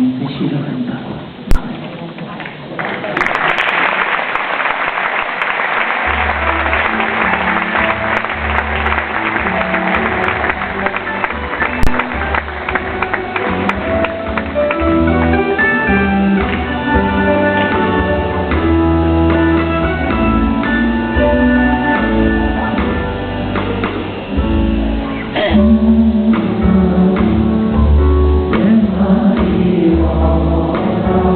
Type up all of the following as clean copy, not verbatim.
모시기를 합니다. 내 말이 와라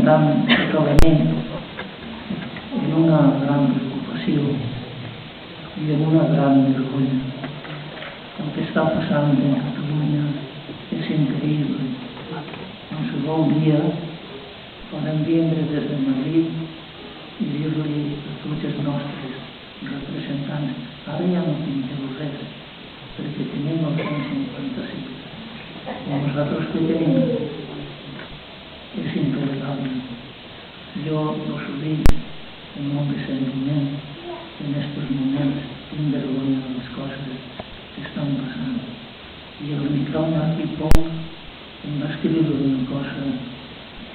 gran acabament, en una gran preocupació i en una gran vergonya. El que està passant en Catalunya és increïble. En segon dia podem vindre des de Madrid i dir-li a tots els nostres representants: ara ja no pinteu res, perquè tenim el 155. I nosaltres què tenim? És intolerable. Jo us ho dic amb molt de sentiment. En aquests moments tinc vergonya de les coses que estan passant. I el Miquel Martí Pou em va escriure una cosa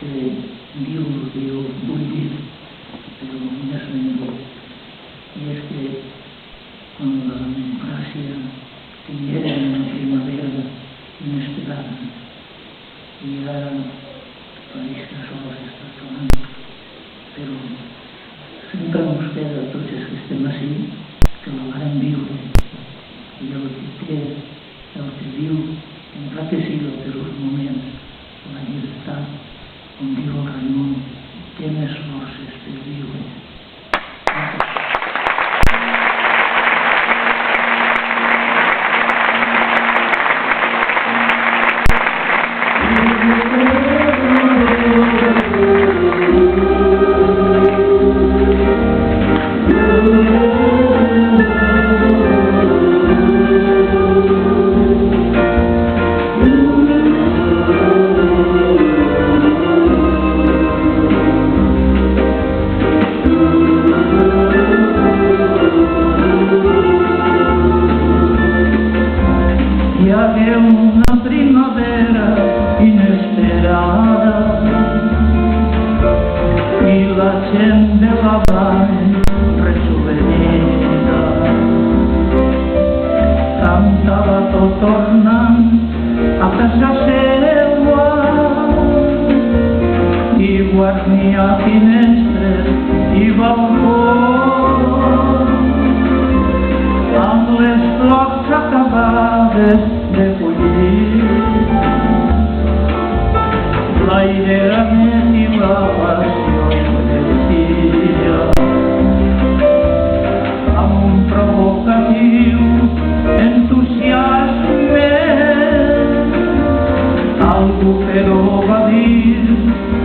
que diu el que jo vull dir, però més ningú. I és que quan la democràcia tinguera una primavera inesperada i ara pareix que sols està acabant, però sempre ens queda a tots els que estem ací que la vàrem viure, i el que té, el que viu, encara que sigui per uns moments, la llibertat, com diu el Raimon, té més forces per viure.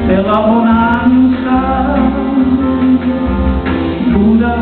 Pela bonança, dura